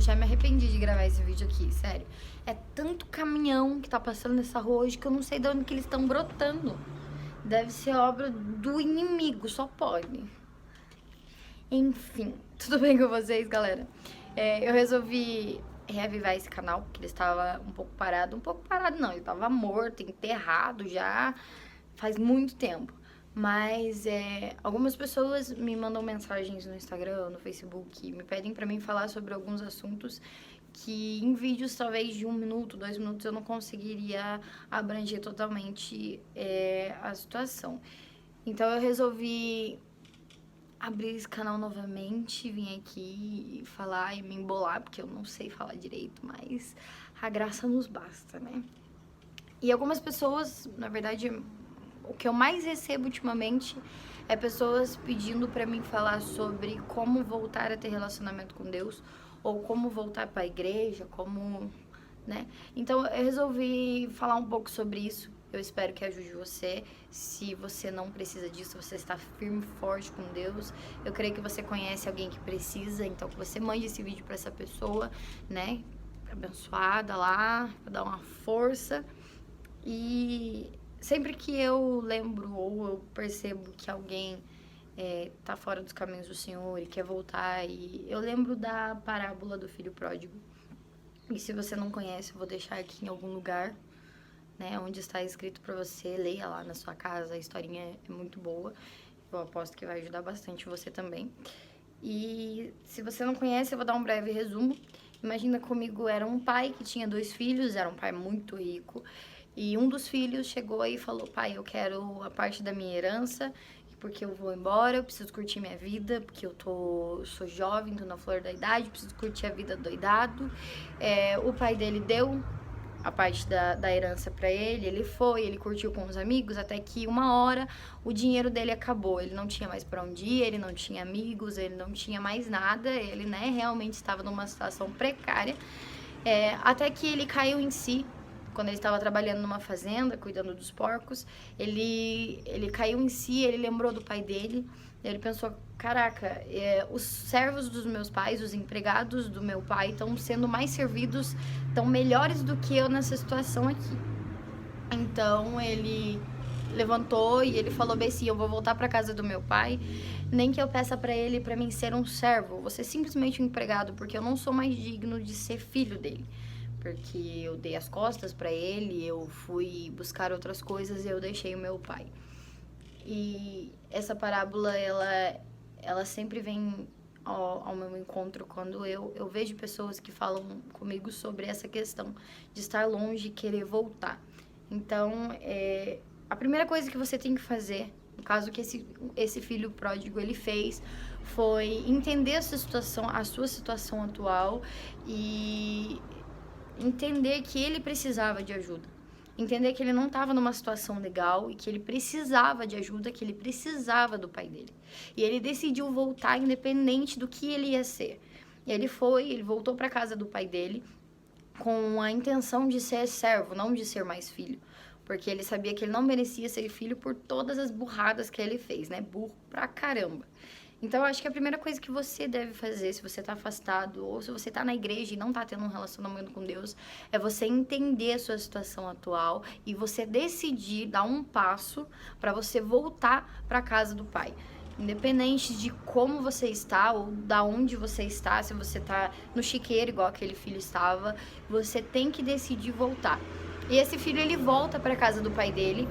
já me arrependi de gravar esse vídeo aqui, sério. É tanto caminhão que tá passando nessa rua hoje que eu não sei de onde que eles estão brotando. Deve ser obra do inimigo, só pode. Enfim, tudo bem com vocês, galera? Eu resolvi reavivar esse canal, porque ele estava um pouco parado não, ele estava morto, enterrado já faz muito tempo. Mas algumas pessoas me mandam mensagens no Instagram, no Facebook, me pedem pra mim falar sobre alguns assuntos que em vídeos talvez de 1 minuto, 2 minutos eu não conseguiria abranger totalmente a situação. Então eu resolvi abrir esse canal novamente, vim aqui falar e me embolar, porque eu não sei falar direito, mas a graça nos basta, né? E algumas pessoas, na verdade, o que eu mais recebo ultimamente é pessoas pedindo pra mim falar sobre como voltar a ter relacionamento com Deus, ou como voltar pra igreja, como, né? Então eu resolvi falar um pouco sobre isso. Eu espero que ajude você. Se você não precisa disso, você está firme e forte com Deus. Eu creio que você conhece alguém que precisa, então que você mande esse vídeo pra essa pessoa, né? Abençoada lá, pra dar uma força. E sempre que eu lembro ou eu percebo que alguém tá fora dos caminhos do Senhor e quer voltar, e eu lembro da parábola do filho pródigo. E se você não conhece, eu vou deixar aqui em algum lugar, né, onde está escrito pra você, leia lá na sua casa, a historinha é muito boa. Eu aposto que vai ajudar bastante você também. E se você não conhece, eu vou dar um breve resumo. Imagina comigo, era um pai que tinha 2 filhos, era um pai muito rico. E um dos filhos chegou e falou: pai, eu quero a parte da minha herança, porque eu vou embora, eu preciso curtir minha vida, porque sou jovem, tô na flor da idade, preciso curtir a vida doidado. O pai dele deu a parte da herança pra ele, ele curtiu com os amigos, até que uma hora o dinheiro dele acabou, ele não tinha mais pra onde ir, ele não tinha amigos, ele não tinha mais nada, ele, né, realmente estava numa situação precária, até que ele caiu em si. Quando ele estava trabalhando numa fazenda, cuidando dos porcos, ele caiu em si, ele lembrou do pai dele, ele pensou: caraca, os servos dos meus pais, os empregados do meu pai estão sendo mais servidos, estão melhores do que eu nessa situação aqui. Então ele levantou e ele falou bem assim: eu vou voltar para casa do meu pai, nem que eu peça para ele para mim ser um servo, vou ser simplesmente um empregado, porque eu não sou mais digno de ser filho dele. Porque eu dei as costas pra ele, eu fui buscar outras coisas e eu deixei o meu pai. E essa parábola, ela sempre vem ao meu encontro quando eu vejo pessoas que falam comigo sobre essa questão de estar longe e querer voltar. Então, a primeira coisa que você tem que fazer, no caso que esse filho pródigo ele fez, foi entender a sua situação atual e entender que ele precisava de ajuda. Entender que ele não estava numa situação legal e que ele precisava de ajuda, que ele precisava do pai dele. E ele decidiu voltar independente do que ele ia ser. E ele voltou para casa do pai dele com a intenção de ser servo, não de ser mais filho. Porque ele sabia que ele não merecia ser filho por todas as burradas que ele fez, né? Burro pra caramba. Então, eu acho que a primeira coisa que você deve fazer, se você tá afastado, ou se você tá na igreja e não tá tendo um relacionamento com Deus, é você entender a sua situação atual e você decidir dar um passo pra você voltar pra casa do Pai. Independente de como você está ou da onde você está, se você tá no chiqueiro igual aquele filho estava, você tem que decidir voltar. E esse filho, ele volta pra casa do pai dele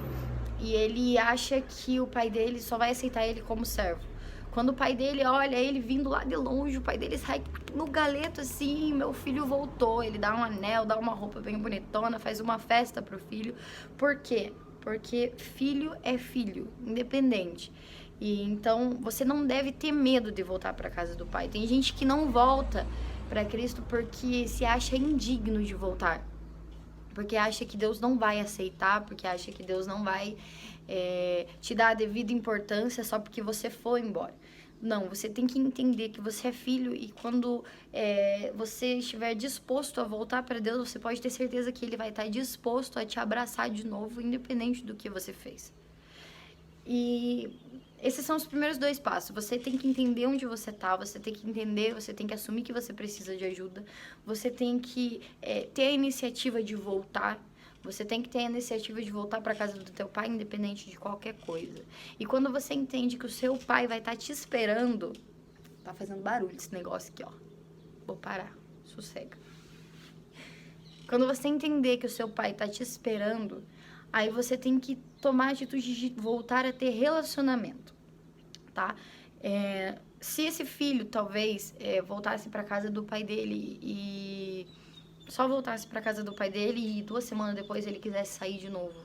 e ele acha que o pai dele só vai aceitar ele como servo. Quando o pai dele olha ele vindo lá de longe, o pai dele sai no galeto assim: meu filho voltou. Ele dá um anel, dá uma roupa bem bonitona, faz uma festa pro filho. Por quê? Porque filho é filho, independente. E então você não deve ter medo de voltar para casa do pai. Tem gente que não volta para Cristo porque se acha indigno de voltar. Porque acha que Deus não vai aceitar, porque acha que Deus não vai te dar a devida importância só porque você foi embora. Não, você tem que entender que você é filho e quando você estiver disposto a voltar para Deus, você pode ter certeza que Ele vai estar disposto a te abraçar de novo, independente do que você fez. E esses são os primeiros 2 passos. Você tem que entender onde você tá, você tem que entender, você tem que assumir que você precisa de ajuda, você tem que ter a iniciativa de voltar, você tem que ter a iniciativa de voltar para casa do teu pai, independente de qualquer coisa. E quando você entende que o seu pai vai estar te esperando, tá fazendo barulho esse negócio aqui, ó. Vou parar, sossega. Quando você entender que o seu pai tá te esperando, aí você tem que tomar a atitude de voltar a ter relacionamento, tá? Se esse filho, talvez, voltasse para casa do pai dele e só voltasse para casa do pai dele e 2 semanas depois ele quisesse sair de novo.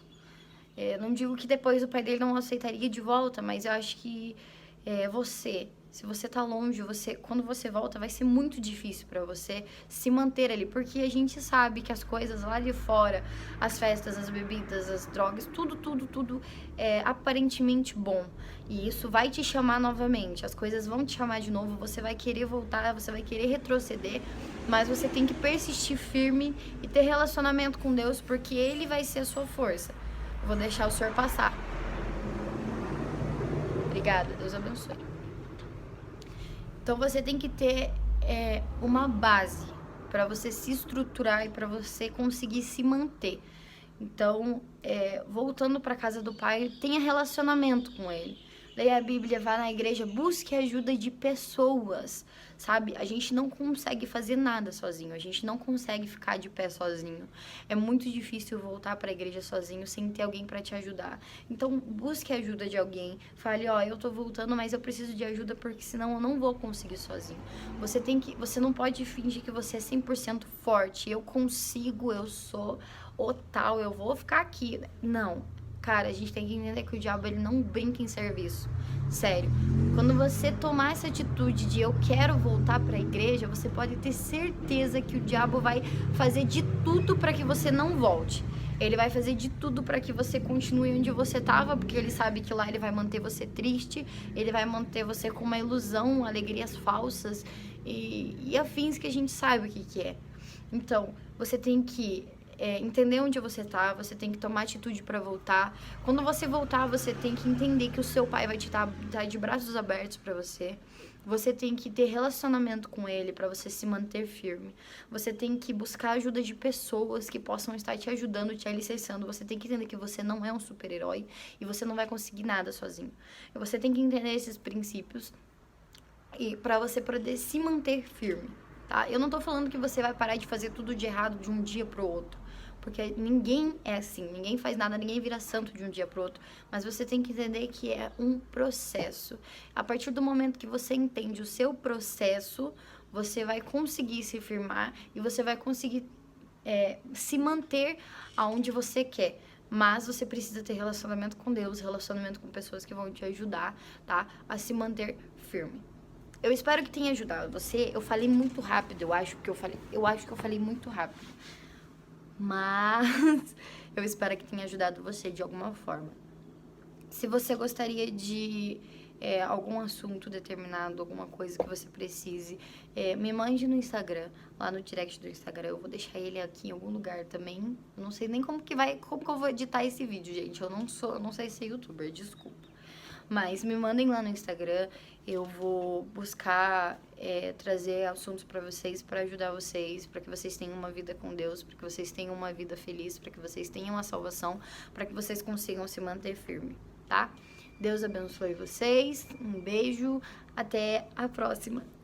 Não digo que depois o pai dele não aceitaria de volta, mas eu acho que se você tá longe, quando você volta, vai ser muito difícil para você se manter ali, porque a gente sabe que as coisas lá de fora, as festas, as bebidas, as drogas, tudo é aparentemente bom. E isso vai te chamar novamente, as coisas vão te chamar de novo, você vai querer voltar, você vai querer retroceder, mas você tem que persistir firme e ter relacionamento com Deus, porque Ele vai ser a sua força. Eu vou deixar o senhor passar. Obrigada, Deus abençoe. Então você tem que ter uma base para você se estruturar e para você conseguir se manter. Então, voltando para casa do pai, tenha relacionamento com ele. Leia a Bíblia, vá na igreja, busque ajuda de pessoas, sabe? A gente não consegue fazer nada sozinho, a gente não consegue ficar de pé sozinho. É muito difícil voltar para a igreja sozinho sem ter alguém para te ajudar. Então, busque ajuda de alguém. Fale, eu tô voltando, mas eu preciso de ajuda porque senão eu não vou conseguir sozinho. Você não pode fingir que você é 100% forte. Eu consigo, eu sou o tal, eu vou ficar aqui. Não. Cara, a gente tem que entender que o diabo, ele não brinca em serviço. Sério. Quando você tomar essa atitude de eu quero voltar para a igreja, você pode ter certeza que o diabo vai fazer de tudo para que você não volte. Ele vai fazer de tudo para que você continue onde você estava, porque ele sabe que lá ele vai manter você triste, ele vai manter você com uma ilusão, alegrias falsas e afins que a gente sabe o que é. Então, você tem que entender onde você tá, você tem que tomar atitude para voltar. Quando você voltar, você tem que entender que o seu pai vai te dar de braços abertos para você. Você tem que ter relacionamento com ele para você se manter firme. Você tem que buscar ajuda de pessoas que possam estar te ajudando, te alicerçando. Você tem que entender que você não é um super-herói e você não vai conseguir nada sozinho. E você tem que entender esses princípios e para você poder se manter firme, tá? Eu não tô falando que você vai parar de fazer tudo de errado de um dia pro outro. Porque ninguém é assim, ninguém faz nada, ninguém vira santo de um dia pro outro. Mas você tem que entender que é um processo. A partir do momento que você entende o seu processo, você vai conseguir se firmar e você vai conseguir se manter aonde você quer. Mas você precisa ter relacionamento com Deus, relacionamento com pessoas que vão te ajudar, tá? A se manter firme. Eu espero que tenha ajudado você. Eu falei muito rápido, eu acho que eu falei muito rápido. Mas eu espero que tenha ajudado você de alguma forma. Se você gostaria de algum assunto determinado, alguma coisa que você precise, me mande no Instagram, lá no direct do Instagram. Eu vou deixar ele aqui em algum lugar também. Eu não sei nem como que eu vou editar esse vídeo, gente. Eu não sei ser youtuber, desculpa. Mas me mandem lá no Instagram, eu vou buscar trazer assuntos para vocês, para ajudar vocês, para que vocês tenham uma vida com Deus, para que vocês tenham uma vida feliz, para que vocês tenham a salvação, para que vocês consigam se manter firme, tá? Deus abençoe vocês, um beijo, até a próxima!